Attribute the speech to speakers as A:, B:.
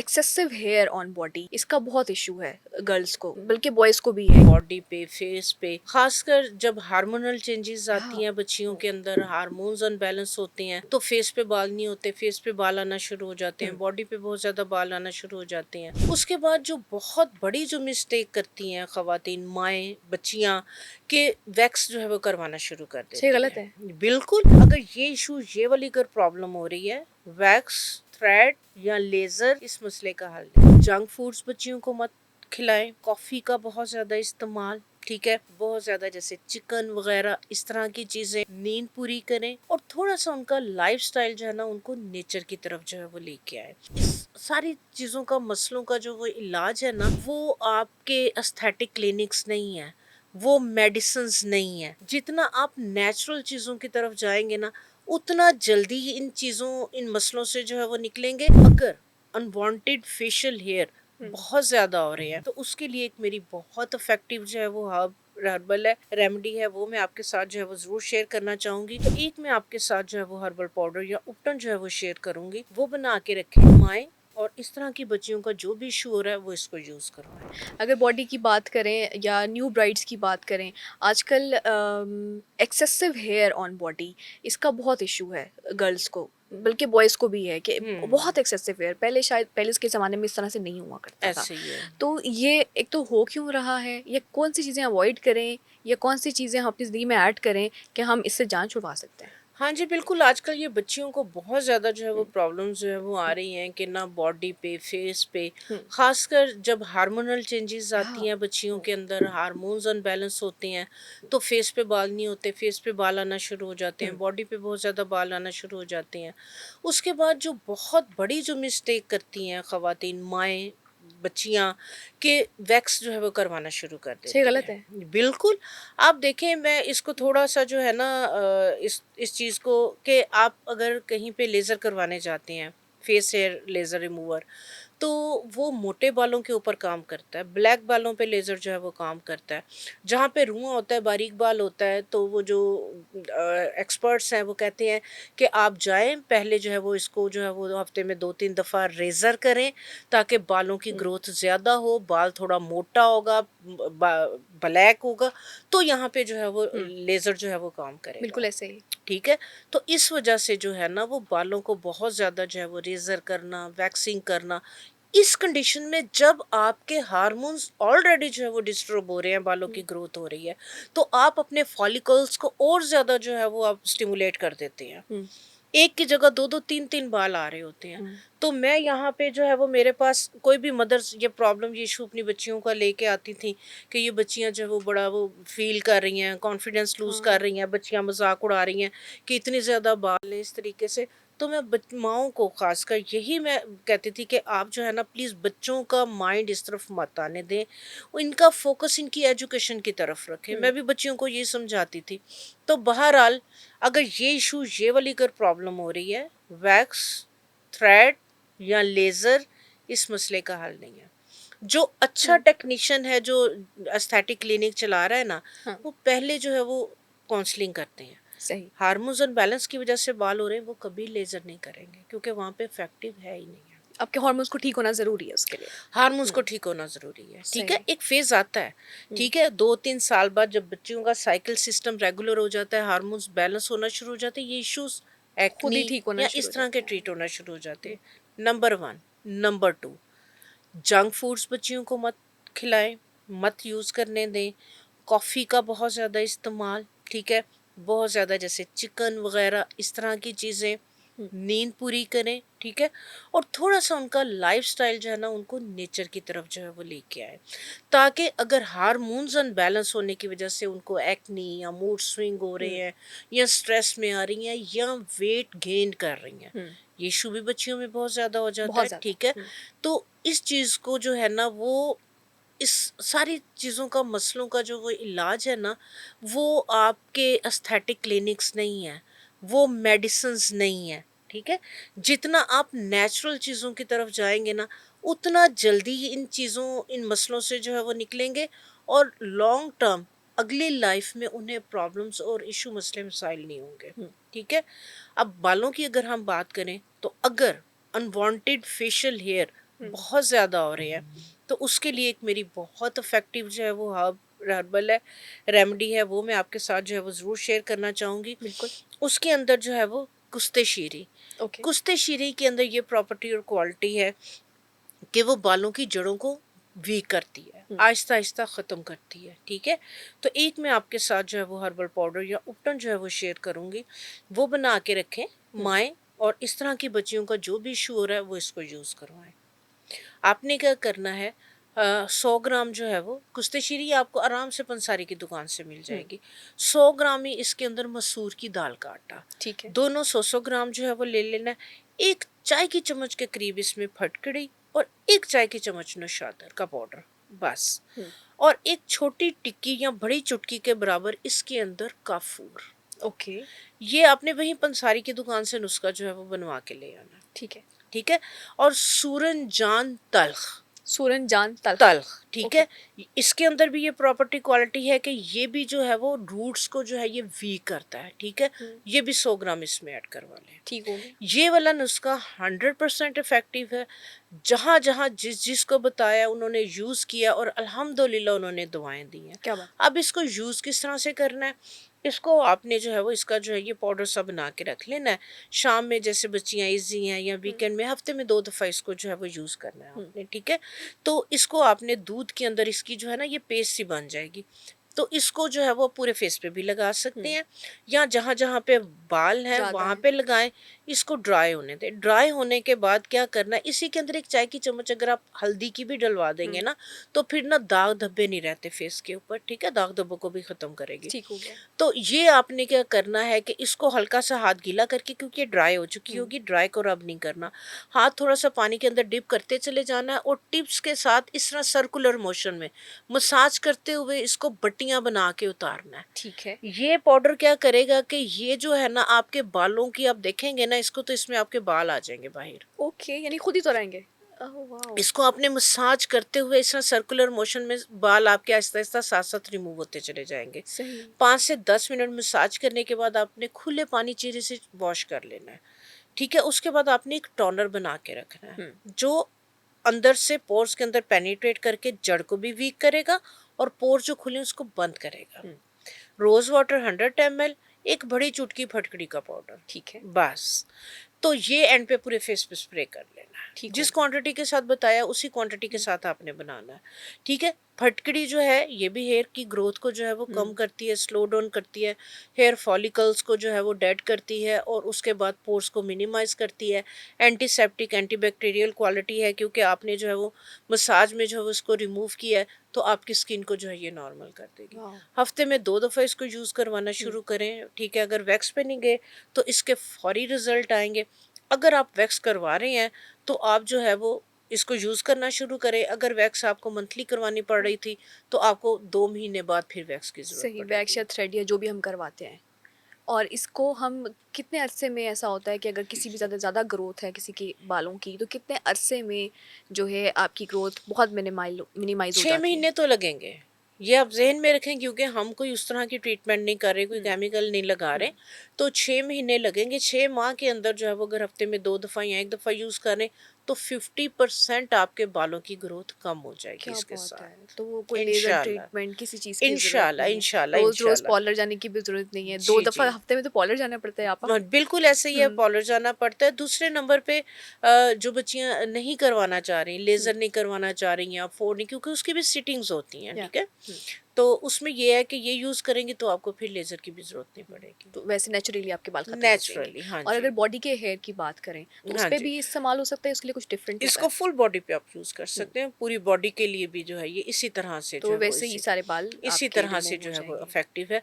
A: Excessive hair on body, इसका बहुत issue है गर्ल्स को, बल्कि बॉयज को भी है।
B: बॉडी पे, फेस पे, खासकर जब हार्मोनल चेंजेस आती हैं बच्चियों के अंदर, हार्मोन्स अनबैलेंस होते हैं तो फेस पे बाल नहीं होते, फेस पे बाल आना शुरू हो जाते हैं, बॉडी पे बहुत ज्यादा बाल आना शुरू हो जाते हैं। उसके बाद जो बहुत बड़ी जो मिस्टेक करती हैं खवातीन, माएँ, बच्चियां, के वैक्स जो है वो करवाना शुरू कर
A: सही
B: देती
A: गलत
B: हैं।
A: है।
B: बिल्कुल, अगर ये इशू, ये वाली अगर प्रॉब्लम हो रही है, वैक्स, थ्रेड या लेजर इस मसले का हल है। जंक फूड्स बच्चियों को मत खिलाएं, कॉफ़ी का बहुत ज़्यादा इस्तेमाल, ठीक है, बहुत ज़्यादा जैसे चिकन वगैरह इस तरह की चीज़ें, नींद पूरी करें और थोड़ा सा उनका लाइफस्टाइल जो है ना उनको नेचर की तरफ जो है वो लेके आए। इस सारी चीज़ों का, मसलों का जो वो इलाज है ना, वो आपके एस्थेटिक क्लिनिक्स नहीं है, वो मेडिसिन्स नहीं है। जितना आप नेचुरल चीज़ों की तरफ जाएंगे ना, उतना जल्दी इन चीज़ों, इन मसलों से जो है वो निकलेंगे। अगर अनवांटेड फेशियल हेयर बहुत ज़्यादा हो रहे हैं तो उसके लिए एक मेरी बहुत इफेक्टिव जो है वो हर्बल है, रेमेडी है, वो मैं आपके साथ जो है वो ज़रूर शेयर करना चाहूँगी। तो एक मैं आपके साथ जो है वो हर्बल पाउडर या उपटन जो है वो शेयर करूँगी, वो बना के रखें माएँ, और इस तरह की बच्चियों का जो भी इशू हो रहा है वो इसको यूज़ करवाएं।
A: अगर बॉडी की बात करें या न्यू ब्राइड्स की बात करें, आजकल एक्सेसिव हेयर ऑन बॉडी, इसका बहुत इशू है गर्ल्स को, बल्कि बॉयज़ को भी है कि बहुत एक्सेसिव हेयर। पहले शायद पहले के ज़माने में इस तरह से नहीं हुआ करता था।
B: ऐसे ही है।
A: तो ये एक तो हो क्यों रहा है, या कौन सी चीज़ें अवॉइड करें, या कौन सी चीज़ें हम अपनी ज़िंदगी में ऐड करें कि हम इससे जान छुड़वा सकते हैं?
B: हाँ जी, बिल्कुल, आजकल ये बच्चियों को बहुत ज़्यादा जो है वो प्रॉब्लम्स जो है वो आ रही हैं कि ना बॉडी पे, फेस पे,
A: हम्म,
B: ख़ासकर जब हार्मोनल चेंजेस आती
A: हाँ,
B: हैं बच्चियों के अंदर, हार्मोन्स अनबैलेंस होते हैं, तो फेस पे बाल नहीं होते, फेस पे बाल आना शुरू हो जाते हैं, बॉडी पे बहुत ज़्यादा बाल आना शुरू हो जाते हैं। उसके बाद जो बहुत बड़ी जो मिस्टेक करती हैं ख़वातीन, माएँ, बच्चियाँ, के वैक्स जो है वो करवाना शुरू कर
A: सही
B: देती
A: गलत
B: हैं।
A: है।
B: बिल्कुल, आप देखें, मैं इसको थोड़ा-सा जो है ना, इस चीज़ को, कि आप अगर कहीं पे लेज़र करवाने जाते हैं, फेस हेयर लेज़र रिमूवर, तो वो मोटे बालों के ऊपर काम करता है, ब्लैक बालों पे लेज़र जो है वो काम करता है। जहाँ पे रुआँ होता है, बारीक बाल होता है, तो वो जो एक्सपर्ट्स हैं वो कहते हैं कि आप जाएँ, पहले जो है वो इसको जो है वो हफ़्ते में 2-3 दफ़ा रेज़र करें, ताकि बालों की ग्रोथ ज़्यादा हो, बाल थोड़ा मोटा होगा, बा ब्लैक होगा, तो यहाँ पे जो है वो लेज़र जो है वो काम
A: बिल्कुल
B: करेगा।
A: ऐसे ही।
B: ठीक है? तो इस वजह से जो है ना वो बालों को बहुत ज़्यादा जो है वो रेज़र करना, वैक्सिंग करना, इस कंडीशन में जब आपके हार्मोन्स ऑलरेडी जो है वो डिस्टर्ब हो रहे हैं, बालों की ग्रोथ हो रही है, तो आप अपने फॉलिकल्स को और ज़्यादा जो है वो आप स्टिमुलेट कर देते हैं।
A: हम्म,
B: एक की जगह 2-2 3-3 बाल आ रहे होते हैं।
A: हम्म,
B: तो मैं यहाँ पे जो है वो, मेरे पास कोई भी मदर्स ये प्रॉब्लम, ये इश्यू अपनी बच्चियों का लेके आती थी कि ये बच्चियाँ जो है वो बड़ा वो फ़ील कर रही हैं, कॉन्फिडेंस लूज़
A: हाँ,
B: कर रही हैं, बच्चियाँ मज़ाक उड़ा रही हैं कि इतने ज़्यादा बाल हैं इस तरीके से। तो मैं माँओं को ख़ासकर यही मैं कहती थी कि आप जो है ना प्लीज़ बच्चों का माइंड इस तरफ मत आने दें। इनका फ़ोकस इनकी एजुकेशन की तरफ रखें।
A: हम्म,
B: मैं भी बच्चियों को ये समझाती थी। तो बहरहाल, अगर ये इशू, ये वाली अगर प्रॉब्लम हो रही है, वैक्स, थ्रेड या लेज़र इस मसले का हल नहीं है। जो अच्छा
A: हम्म,
B: टेक्नीशियन है, जो एस्थेटिक क्लिनिक चला रहा है ना,
A: हाँ,
B: वो पहले जो है वो काउंसलिंग करते हैं।
A: सही।
B: हार्मोन्स अनबैलेंस की वजह से बाल हो रहे हैं, वो कभी लेज़र नहीं करेंगे क्योंकि वहाँ पे इफेक्टिव है ही नहीं है।
A: आपके हार्मोन्स को ठीक होना ज़रूरी है उसके लिए।
B: हार्मोन्स को ठीक होना ज़रूरी है, ठीक है?
A: सही।
B: एक फ़ेज़ आता है, ठीक है? 2-3 साल बाद जब बच्चियों का साइकिल सिस्टम रेगुलर हो जाता है, हार्मोन्स बैलेंस होना शुरू हो जाते हैं, ये इश्यूज़,
A: खुद ही
B: एक्ने
A: ठीक होना
B: या
A: शुरू
B: इस
A: हो
B: तरह के
A: जाते हैं।
B: ट्रीट होना शुरू हो जाते हैं। नंबर 1। नंबर 2, जंक फूड्स बच्चियों को मत खिलाएँ, मत यूज़ करने दें। कॉफ़ी का बहुत ज़्यादा इस्तेमाल, ठीक है? बहुत ज़्यादा जैसे चिकन वग़ैरह इस तरह की चीज़ें,
A: हुँ,
B: नींद पूरी करें, ठीक है? और थोड़ा-सा उनका लाइफ़स्टाइल जो है ना उनको नेचर की तरफ जो है वो लेके आएँ। ताकि अगर हार्मोन्स अनबैलेंस होने की वजह से उनको एक्ने या मूड स्विंग हो रहे
A: हुँ,
B: हैं, या स्ट्रेस में आ रही हैं, या वेट गेन कर रही हैं,
A: हुँ,
B: ये इशू भी बच्चियों में बहुत ज़्यादा हो जाता
A: बहुत
B: है,
A: ज़्यादा।
B: ठीक है?
A: हुँ,
B: तो इस चीज़ को जो है ना वो, इस सारी चीज़ों का, मसलों का जो वो इलाज है ना, वो आपके एस्थेटिक क्लिनिक्स नहीं है, वो मेडिसिन्स नहीं है, ठीक है? जितना आप नेचुरल चीज़ों की तरफ जाएँगे ना, उतना जल्दी ही इन चीज़ों, इन मसलों से जो है वो निकलेंगे, और लॉन्ग टर्म अगली लाइफ में उन्हें प्रॉब्लम्स और इश्यू, मसले मसाइल नहीं होंगे,
A: हुँ,
B: ठीक है? अब बालों की अगर हम बात करें, तो अगर अनवांटेड फेशियल हेयर बहुत ज़्यादा हो रहे हैं, तो उसके लिए एक मेरी बहुत इफ़ेक्टिव जो है वो हर्बल है, रेमेडी है, वो मैं आपके साथ जो है वो ज़रूर शेयर करना चाहूँगी।
A: बिल्कुल।
B: उसके अंदर जो है वो कुश्ते शीरी,
A: ओके।
B: कुश्ते शीरी के अंदर ये प्रॉपर्टी और क्वालिटी है कि वो बालों की जड़ों को वीक करती है,
A: हुँ।
B: आहिस्ता आहिस्ता ख़त्म करती है, ठीक है। तो एक मैं आपके साथ जो है वो हर्बल पाउडर या उपटन जो है वो शेयर करूँगी, वो बना के रखें
A: हुँ।
B: माएँ, और इस तरह की बच्चियों का जो भी इशू हो रहा है वो इसको यूज़ करवाएं। आपने क्या करना है, 100 ग्राम जो है वो कुश्तेशीरी आपको आराम से पंसारी की दुकान से मिल
A: हुँ।
B: जाएगी। 100 ग्राम ही इसके अंदर मसूर की दाल का आटा,
A: ठीक है।
B: दोनों 100-100 ग्राम जो है वो ले लेना है। 1 चाय की चम्मच के करीब इसमें फटकड़ी और 1 चाय की चम्मच नौशादर का पाउडर, बस।
A: हुँ।
B: और एक छोटी टिक्की या बड़ी चुटकी के बराबर इसके अंदर काफ़ूर।
A: ओके।
B: ये आपने वहीं पंसारी की दुकान से नुस्खा जो है वो बनवा के ले आना है,
A: ठीक है।
B: ठीक है। और सूरनजान तल्ख,
A: सूरन-जान तल्ख।
B: तल्ख, ठीक
A: ओके।
B: है। इसके अंदर भी ये प्रॉपर्टी क्वालिटी है कि ये भी जो है वो रूट्स को जो है ये वीक करता है, ठीक है।
A: हुँ।
B: ये भी 100 ग्राम इसमें ऐड करवा लें।
A: ठीक हो गया।
B: ये वाला नुस्खा 100% इफेक्टिव है। जहाँ जहाँ जिस जिसको बताया उन्होंने यूज़ किया और अल्हम्दुलिल्लाह उन्होंने दुआएं दी हैं।
A: क्या बात।
B: अब इसको यूज़ किस तरह से करना है, इसको आपने जो है वो इसका जो है ये पाउडर सा बना के रख लेना है। शाम में जैसे बच्चियाँ इजी हैं या
A: हुँ।
B: वीकेंड में हफ्ते में 2 दफ़ा इसको जो है वो यूज़ करना है
A: हुँ।
B: आपने, ठीक है। तो इसको आपने दूध के अंदर इसकी जो है ना ये पेस्ट सी बन जाएगी। तो इसको जो है वो पूरे फेस पे भी लगा सकते
A: हुँ।
B: हैं, या जहाँ जहाँ पे बाल हैं
A: ज़्यादा
B: वहाँ
A: है।
B: पे लगाएं। इसको ड्राई होने दें। ड्राई होने के बाद क्या करना है, इसी के अंदर 1 चाय की चम्मच अगर आप हल्दी की भी डलवा देंगे
A: हुँ।
B: ना, तो फिर ना दाग धब्बे नहीं रहते फेस के ऊपर, ठीक है। दाग धब्बों को भी ख़त्म करेगी।
A: ठीक हो गया।
B: तो ये आपने क्या करना है कि इसको हल्का सा हाथ गीला करके, क्योंकि ये ड्राई हो चुकी
A: हुँ।
B: होगी, ड्राई को रब नहीं करना। हाथ थोड़ा सा पानी के अंदर डिप करते चले जाना है और टिप्स के साथ इस तरह सर्कुलर मोशन में मसाज करते हुए इसको बट्टियां बना के उतारना है।
A: ठीक है।
B: ये पाउडर क्या करेगा कि ये जो है ना आपके बालों की, आप देखेंगे ना इसको, तो इसमें आपके बाल आ जाएंगे बाहर।
A: ओके, यानी खुद ही तो रहेंगे? Oh wow!
B: इसको आपने मसाज करते हुए इस तरह सर्कुलर मोशन में बाल आपके आहिस्ता आहिस्ता साथ साथ रिमूव होते चले जाएंगे।
A: सही।
B: 5 से 10 मिनट मसाज करने के बाद आपने खुले पानी चेहरे से वॉश कर लेना है, ठीक है। उसके बाद आपने एक टोनर बना के रखना है,
A: हुँ।
B: जो अंदर से पोर्स के अंदर पेनिट्रेट करके जड़ को भी वीक करेगा और पोर जो खुले उसको बंद करेगा।
A: हुँ।
B: रोज वाटर 100 ml, एक बड़ी चुटकी फटकड़ी का पाउडर,
A: ठीक है।
B: बस। तो ये एंड पे पूरे फेस पे स्प्रे कर लेना है।
A: ठीक हो
B: जिस
A: गया।
B: क्वांटिटी के साथ बताया उसी क्वांटिटी के
A: हुँ।
B: साथ आपने बनाना है, ठीक है। फटकड़ी जो है ये भी हेयर की ग्रोथ को जो है वो कम
A: हुँ।
B: करती है, स्लो डाउन करती है। हेयर फॉलिकल्स को जो है वो डेड करती है और उसके बाद पोर्स को मिनिमाइज करती है। एंटीसेप्टिक एंटीबैक्टीरियल क्वालिटी है, क्योंकि आपने जो है वो मसाज में जो है वो उसको रिमूव किया है, तो आपकी स्किन को जो है ये नॉर्मल कर देगी।
A: वाओ!
B: हफ्ते में 2 दफ़ा इसको यूज़ करवाना
A: हुँ।
B: शुरू करें, ठीक है। अगर वैक्स पे नहीं गए तो इसके फौरी रिजल्ट आएंगे। अगर आप वैक्स करवा रहे हैं तो आप जो है वो इसको यूज़ करना शुरू करें। अगर वैक्स आपको मंथली करवानी पड़
A: हुँ।
B: रही थी तो आपको 2 महीने बाद फिर वैक्स की ज़रूरत
A: सही, वैक्स
B: पड़ेगी।
A: या थ्रेड या जो भी हम करवाते हैं। और इसको हम कितने अरसे में, ऐसा होता है कि अगर किसी भी ज़्यादा ज़्यादा ग्रोथ है किसी की बालों की, तो कितने अरसे में जो है आपकी ग्रोथ बहुत मिनिमाइज़ हो
B: 6
A: जाती है?
B: महीने तो लगेंगे। ये आप ज़हन में रखें, क्योंकि हम कोई उस तरह की ट्रीटमेंट नहीं कर रहे, कोई
A: हुँ।
B: केमिकल नहीं लगा
A: हुँ।
B: रहे। तो 6 महीने लगेंगे। 6 माह के अंदर जो है वो अगर हफ्ते में 2 दफ़ा या 1 दफ़ा यूज़ करें तो 50% आपके बालों की ग्रोथ कम हो जाएगी
A: क्या
B: इसके
A: बात है!
B: साथ।
A: तो वो कोई लेज़र
B: इंशाल्लाह,
A: ट्रीटमेंट किसी चीज़ की ज़रूरत
B: इंशाल्लाह,
A: नहीं है।
B: इंशाल्लाह,
A: रोज़-रोज़
B: इंशाल्लाह।
A: पार्लर जाने की भी ज़रूरत नहीं है। 2
B: जी,
A: दफ़ा
B: जी।
A: हफ़्ते में तो पार्लर जाना पड़ता है आपा।
B: बिल्कुल ऐसे ही है,
A: हुँ।
B: पार्लर जाना पड़ता है। दूसरे नंबर पे जो बच्चियाँ नहीं करवाना चाह रही,
A: हुँ।
B: लेज़र नहीं करवाना चाह रही या फ़ोड नहीं, क्योंकि उसकी भी सिटिंग्स होती हैं,
A: या
B: ठीक है?
A: हुँ।
B: तो उसमें ये है कि ये यूज़ करेंगी तो आपको फिर लेज़र की भी ज़रूरत नहीं पड़ेगी।
A: तो वैसे नेचुरली आपके बाल खत्म हो जाएंगे।
B: नेचुरली, हाँ
A: और
B: जी।
A: अगर बॉडी के हेयर की बात करें तो उस
B: हाँ
A: पे
B: जी।
A: भी इस्तेमाल हो सकता है, उसके लिए कुछ डिफरेंट होता
B: इसको
A: है?
B: फुल बॉडी पे आप यूज़ कर
A: हुँ।
B: सकते हैं। पूरी बॉडी के लिए भी जो है ये इसी तरह से जो
A: तो
B: है वो
A: वैसे ही सारे बाल
B: इसी
A: आपके
B: तरह से
A: रिमूव
B: जो
A: हो
B: है वो
A: जाएंगे।
B: इफ़ेक्टिव है।